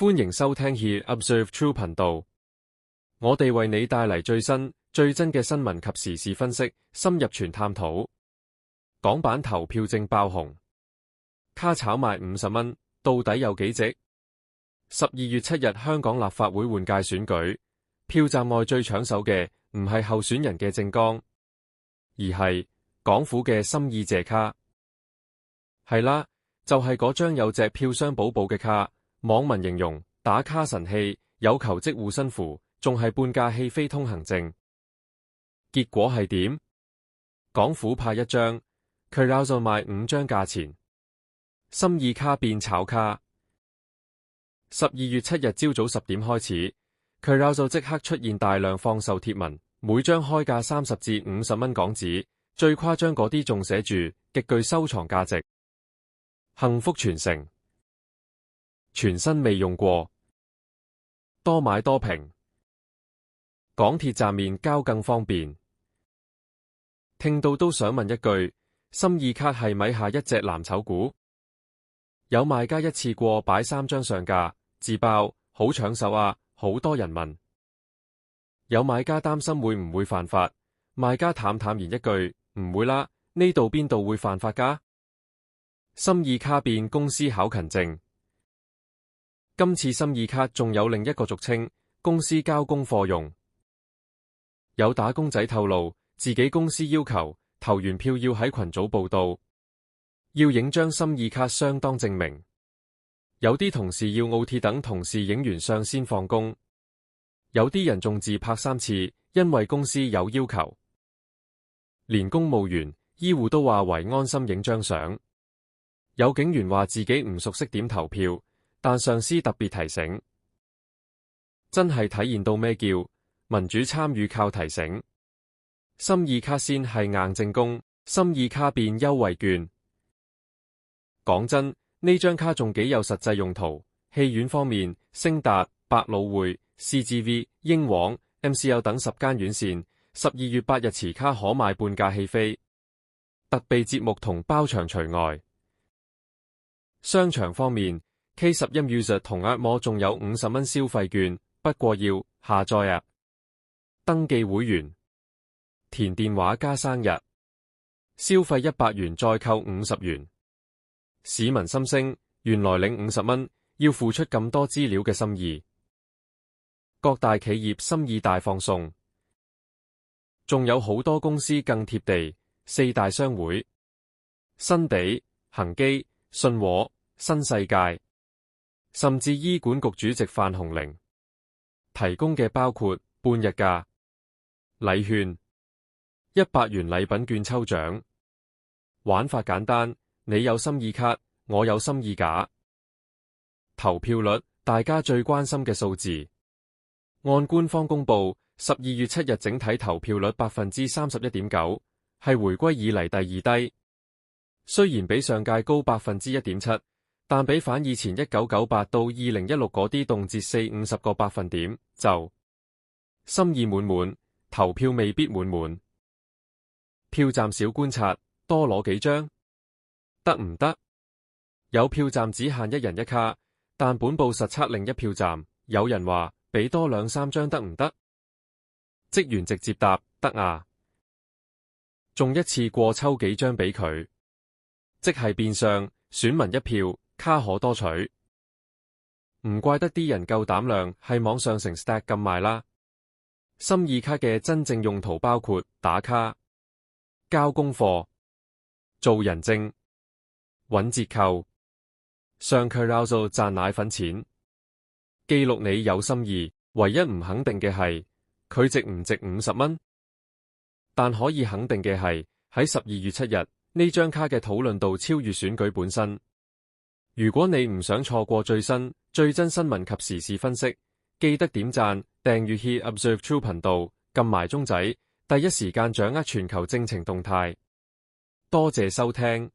歡迎收聽 He Observe True 頻道，我哋為你帶嚟最新、最真嘅新聞及時事分析，深入全探討。港版投票證爆紅，卡炒賣50蚊，到底有幾值？12月7日香港立法會換屆選舉，票站外最搶手嘅唔係候選人嘅政綱，而係港府嘅心意謝卡。係啦，就係嗰張有隻票箱寶寶嘅卡。網民形容打卡神器，有求即護身符，仲係半價戲飛通行證。結果係點？港府派一張，Carousell賣5張價錢，心意卡變炒卡。12月7日朝早10點開始，Carousell即刻出現大量放售貼文，每張開價30至50蚊港紙，最誇張嗰啲仲寫住極具收藏價值，幸福全城。全新未用過，多買多平。港鐵站面交更方便。聽到都想問一句，心意卡係咪下一隻藍籌股？有賣家一次過擺3張上架，自爆好搶手啊，好多人問。有買家擔心會唔會犯法，賣家淡淡然一句，唔會啦，呢度邊度會犯法㗎？心意卡變公司考勤證。今次心意卡仲有另一個俗稱，公司交功課用。有打工仔透露，自己公司要求投完票要喺群組報到，要影張心意卡相當證明。有啲同事要 OT 等同事影完相先放工。有啲人仲自拍3次，因為公司有要求。連公務員、醫護都話為安心影張相。有警員話自己唔熟悉點投票，但上司特別提醒，真係體現到咩叫民主參與靠提醒。心意卡先係硬正功，心意卡變優惠券。講真，呢張卡仲幾有實際用途。戲院方面，星達、百老匯、CGV、英皇、MCO 等10間院線12月8日持卡可買半價戲飛，特備節目同包場除外。商場方面，K11 Music 同 ATMO 仲有50蚊消費券，不過要下載App、登記會員、填電話加生日，消費100元再扣50元。市民心聲，原來領50蚊要付出咁多資料嘅心意。各大企業心意大放送，仲有好多公司更貼地。4大商會：新地、恒基、信和、新世界，甚至醫管局主席范鴻齡提供嘅包括半日假、禮券、100元禮品券抽獎。玩法簡單，你有心意卡，我有心意架。投票率，大家最關心嘅數字。按官方公佈，12月7日整體投票率31.9%，係回歸以嚟第2低。雖然比上屆高1.7%，但比反以前1998到2016嗰啲動輒40-50個百分點，就心意滿滿，投票未必滿滿。票站少觀察，多攞幾張得唔得？有票站只限1人1卡，但本部實測另一票站，有人話俾多2-3張得唔得？職員直接答得啊，仲一次過抽幾張俾佢，即係變相選民一票，卡可多取。唔怪得啲人夠膽量係網上成 stack 咁賣啦。心意卡嘅真正用途包括打卡、交功課、做人證、搵折扣、上 Carousell 賺奶粉錢，記錄你有心意。唯一唔肯定嘅係佢值唔值50蚊，但可以肯定嘅係喺12月7日呢張卡嘅討論度超越選舉本身。如果你唔想錯過最新最真新聞及時事分析，記得點讚、訂閱 He Observe True 頻道，撳埋鐘仔，第一時間掌握全球政情動態。多謝收聽。